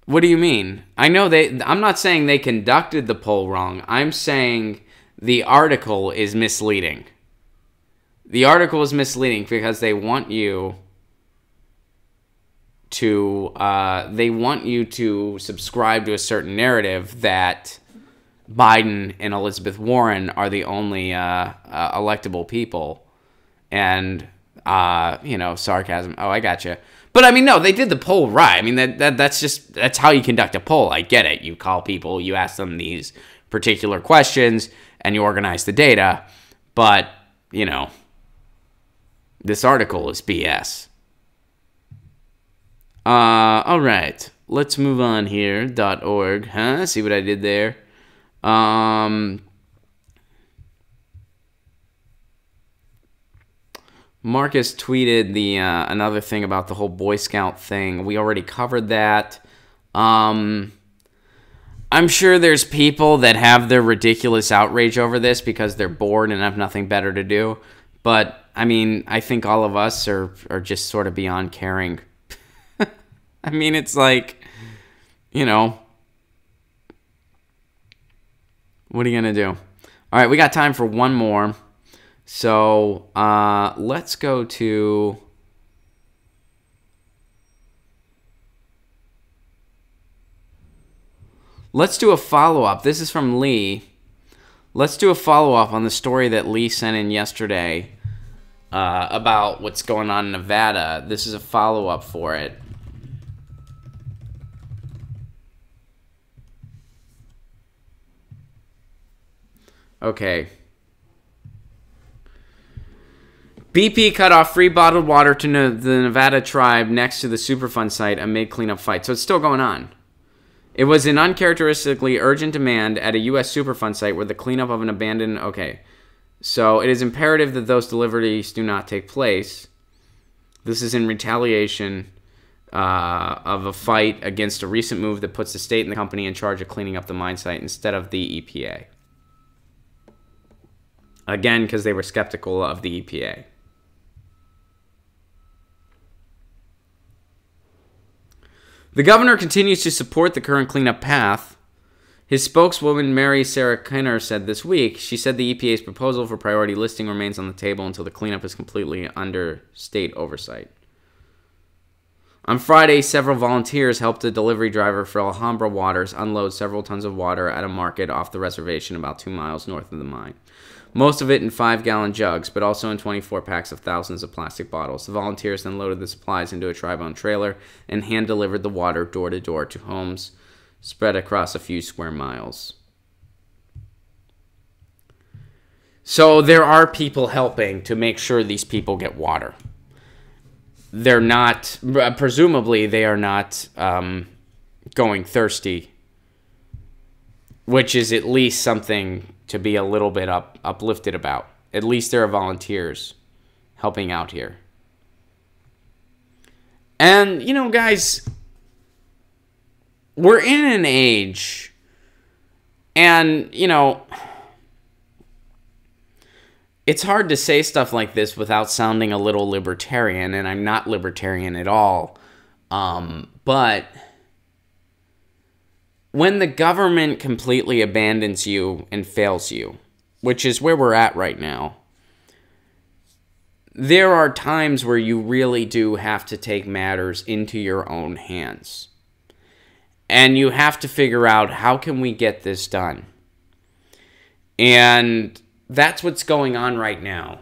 What do you mean? I'm not saying they conducted the poll wrong. I'm saying the article is misleading. The article is misleading because they want you to subscribe to a certain narrative that Biden and Elizabeth Warren are the only electable people. And sarcasm. Oh, I gotcha. But I mean, no, they did the poll right. I mean, that's how you conduct a poll. I get it. You call people, you ask them these particular questions, and you organize the data. But, this article is BS. All right. Let's move on here. .org. See what I did there? Marcus tweeted another thing about the whole Boy Scout thing. We already covered that. I'm sure there's people that have their ridiculous outrage over this because they're bored and have nothing better to do. But, I mean, I think all of us are just sort of beyond caring. I mean, it's like, what are you going to do? All right, we got time for one more. So let's go to... Let's do a follow-up. This is from Lee. Let's do a follow-up on the story that Lee sent in yesterday about what's going on in Nevada. This is a follow-up for it. Okay. BP cut off free bottled water to the Nevada tribe next to the Superfund site amid cleanup fight. So it's still going on. It was an uncharacteristically urgent demand at a U.S. Superfund site where the cleanup of an abandoned... Okay. So it is imperative that those deliveries do not take place. This is in retaliation of a fight against a recent move that puts the state and the company in charge of cleaning up the mine site instead of the EPA. Again, because they were skeptical of the EPA. The governor continues to support the current cleanup path. His spokeswoman, Mary Sarah Kenner, said this week, she said the EPA's proposal for priority listing remains on the table until the cleanup is completely under state oversight. On Friday, several volunteers helped a delivery driver for Alhambra Waters unload several tons of water at a market off the reservation about 2 miles north of the mine. Most of it in 5-gallon jugs, but also in 24 packs of thousands of plastic bottles. The volunteers then loaded the supplies into a tribe-owned trailer and hand-delivered the water door-to-door to homes spread across a few square miles. So there are people helping to make sure these people get water. They're not, presumably they are not going thirsty, which is at least something to be a little bit uplifted about. At least there are volunteers helping out here. And, you know, guys, we're in an age, and, you know, it's hard to say stuff like this without sounding a little libertarian, and I'm not libertarian at all. But when the government completely abandons you and fails you, which is where we're at right now, there are times where you really do have to take matters into your own hands. And you have to figure out, how can we get this done? And that's what's going on right now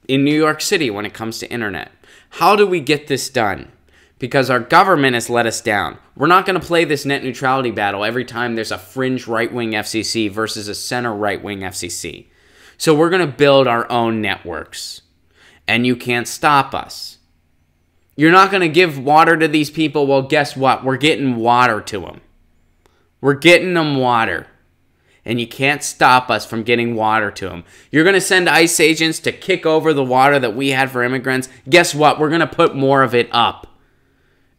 in New York City when it comes to internet. How do we get this done? Because our government has let us down. We're not going to play this net neutrality battle every time there's a fringe right-wing FCC versus a center right-wing FCC. So we're going to build our own networks. And you can't stop us. You're not going to give water to these people. Well, guess what? We're getting water to them. We're getting them water. And you can't stop us from getting water to them. You're going to send ICE agents to kick over the water that we had for immigrants. Guess what? We're going to put more of it up.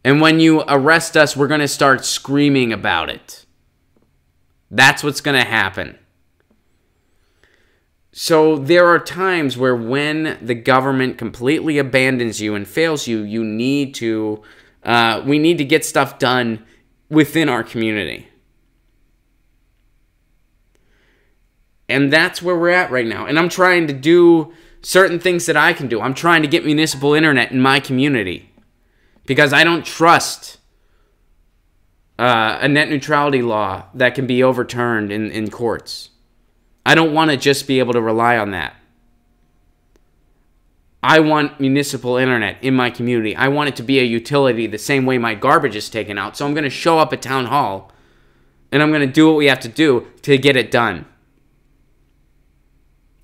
And when you arrest us, we're going to start screaming about it. That's what's going to happen. So there are times where when the government completely abandons you and fails you, we need to get stuff done within our community. And that's where we're at right now. And I'm trying to do certain things that I can do. I'm trying to get municipal internet in my community. Because I don't trust a net neutrality law that can be overturned in courts. I don't want to just be able to rely on that. I want municipal internet in my community. I want it to be a utility the same way my garbage is taken out. So I'm going to show up at town hall and I'm going to do what we have to do to get it done.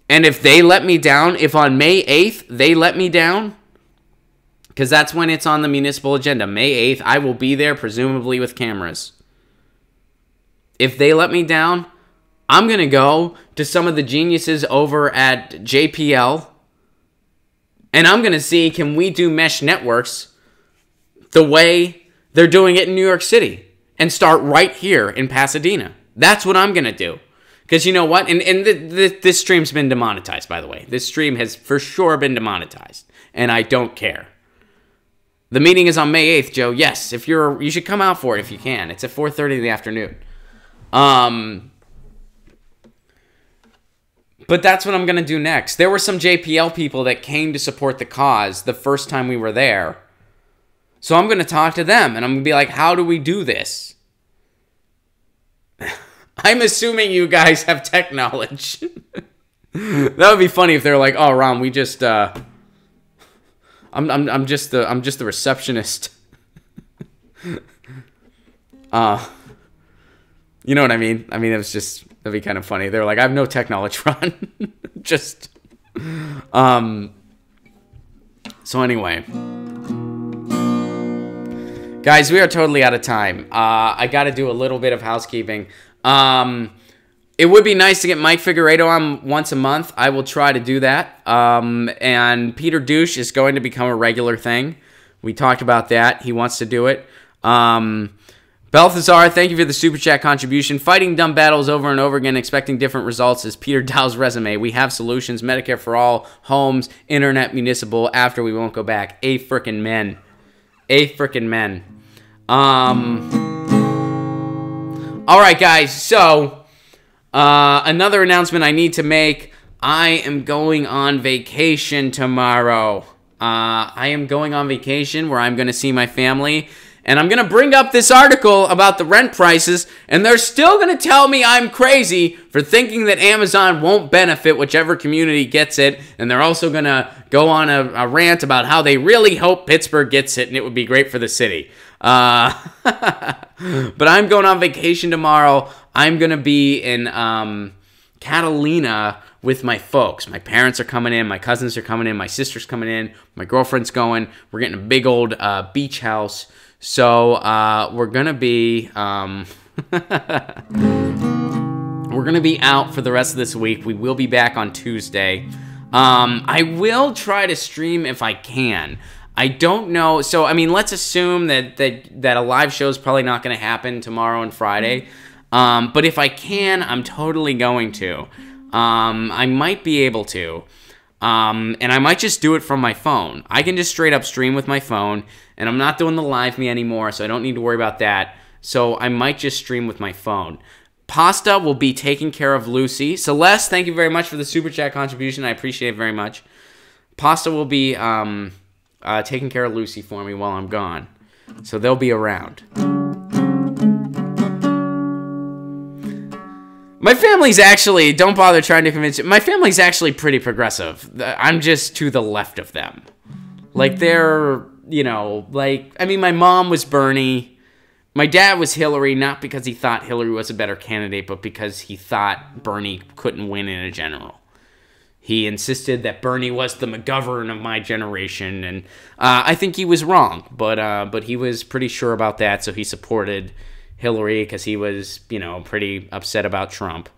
And if they let me down, if on May 8th they let me down, because that's when it's on the municipal agenda, May 8th, I will be there, presumably with cameras. If they let me down, I'm going to go to some of the geniuses over at JPL, and I'm going to see, can we do mesh networks the way they're doing it in New York City, and start right here in Pasadena. That's what I'm going to do. Because you know what? And this stream's been demonetized, by the way. This stream has for sure been demonetized. And I don't care. The meeting is on May 8th, Joe. Yes, you should come out for it if you can. It's at 4:30 in the afternoon. But that's what I'm going to do next. There were some JPL people that came to support the cause the first time we were there. So I'm going to talk to them. And I'm going to be like, how do we do this? I'm assuming you guys have tech knowledge. That would be funny if they're like, "Oh, Ron, we just I'm just the receptionist." You know what I mean? I mean, it was just, that'd be kind of funny. They were like, I have no technology, Ron. Just, so anyway. Guys, we are totally out of time. I got to do a little bit of housekeeping. It would be nice to get Mike Figueredo on once a month. I will try to do that. And Peter Douche is going to become a regular thing. We talked about that. He wants to do it. Balthazar, thank you for the Super Chat contribution. Fighting dumb battles over and over again, expecting different results is Peter Dow's resume. We have solutions. Medicare for all, homes, internet, municipal. After we won't go back. A frickin' men. A frickin' men. All right, guys. So, another announcement I need to make. I am going on vacation tomorrow. I am going on vacation where I'm going to see my family. And I'm going to bring up this article about the rent prices, and they're still going to tell me I'm crazy for thinking that Amazon won't benefit whichever community gets it, and they're also going to go on a rant about how they really hope Pittsburgh gets it, and it would be great for the city. But I'm going on vacation tomorrow. I'm going to be in Catalina with my folks. My parents are coming in, my cousins are coming in, my sister's coming in, my girlfriend's going. We're getting a big old beach house. So, we're gonna be, we're gonna be out for the rest of this week. We will be back on Tuesday. I will try to stream if I can. I don't know. So, I mean, let's assume that a live show is probably not gonna happen tomorrow and Friday. But if I can, I'm totally going to. I might be able to. And I might just do it from my phone. I can just straight up stream with my phone, and I'm not doing the live me anymore, so I don't need to worry about that. So I might just stream with my phone. Pasta will be taking care of Lucy. Celeste, thank you very much for the Super Chat contribution. I appreciate it very much. Pasta will be taking care of Lucy for me while I'm gone. So they'll be around. My family's actually, don't bother trying to convince you, my family's actually pretty progressive. I'm just to the left of them. Like, they're, you know, like, I mean, my mom was Bernie. My dad was Hillary, not because he thought Hillary was a better candidate, but because he thought Bernie couldn't win in a general. He insisted that Bernie was the McGovern of my generation, and I think he was wrong, but he was pretty sure about that, so he supported Hillary because he was, you know, pretty upset about Trump.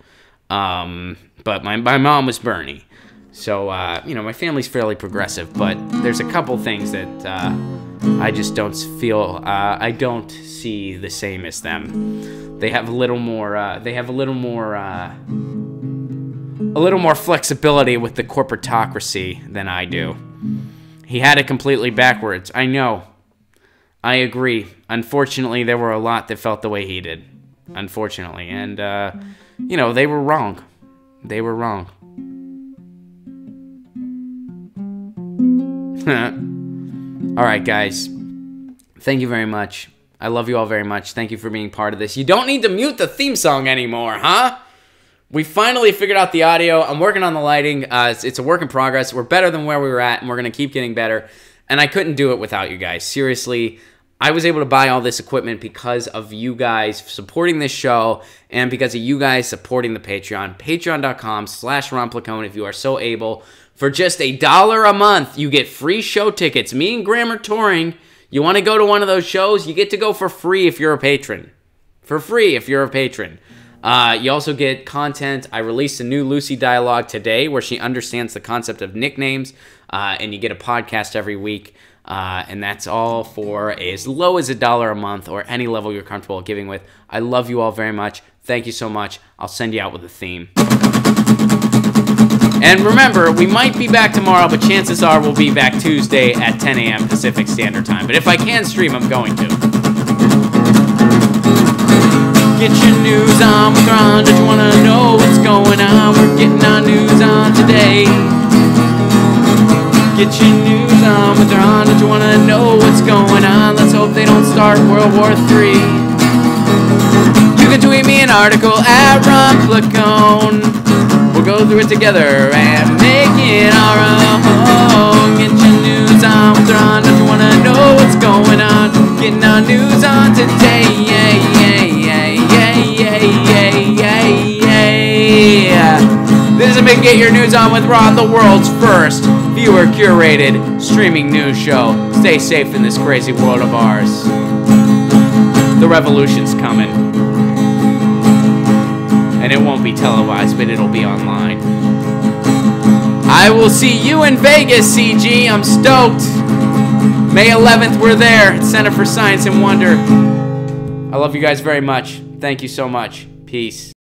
But my mom was Bernie. So, you know, my family's fairly progressive, but there's a couple things that I just don't feel, I don't see the same as them. They have a little more, a little more flexibility with the corporatocracy than I do. He had it completely backwards. I know. I agree. Unfortunately, there were a lot that felt the way he did. Unfortunately. And, you know, they were wrong. They were wrong. Alright, guys. Thank you very much. I love you all very much. Thank you for being part of this. You don't need to mute the theme song anymore, huh? We finally figured out the audio. I'm working on the lighting. It's a work in progress. We're better than where we were at, and we're going to keep getting better. And I couldn't do it without you guys. Seriously, I was able to buy all this equipment because of you guys supporting this show and because of you guys supporting the Patreon. Patreon.com/Ron Placone if you are so able. For just $1 a month, you get free show tickets. Me and Graham are touring. You want to go to one of those shows? You get to go for free if you're a patron. For free if you're a patron. You also get content. I released a new Lucy dialogue today where she understands the concept of nicknames, and you get a podcast every week, and that's all for as low as $1 a month or any level you're comfortable giving with. I love you all very much. Thank you so much. I'll send you out with a theme. And remember, we might be back tomorrow, but chances are we'll be back Tuesday at 10 a.m. Pacific Standard Time. But if I can stream, I'm going to. Get your news on with Ron. Don't you want to know what's going on? We're getting our news on today. Get your news on with Ron. Don't you want to know what's going on? Let's hope they don't start World War III. You can tweet me an article at Ron Placone. We'll go through it together and make it our own. Get your news on with Ron. Don't you want to know what's going on? Getting our news on today. Yeah, yeah, yeah, yeah, yeah. been Get Your News On with Ron, the world's first viewer-curated streaming news show. Stay safe in this crazy world of ours. The revolution's coming. And it won't be televised, but it'll be online. I will see you in Vegas, CG. I'm stoked. May 11th, we're there at Center for Science and Wonder. I love you guys very much. Thank you so much. Peace.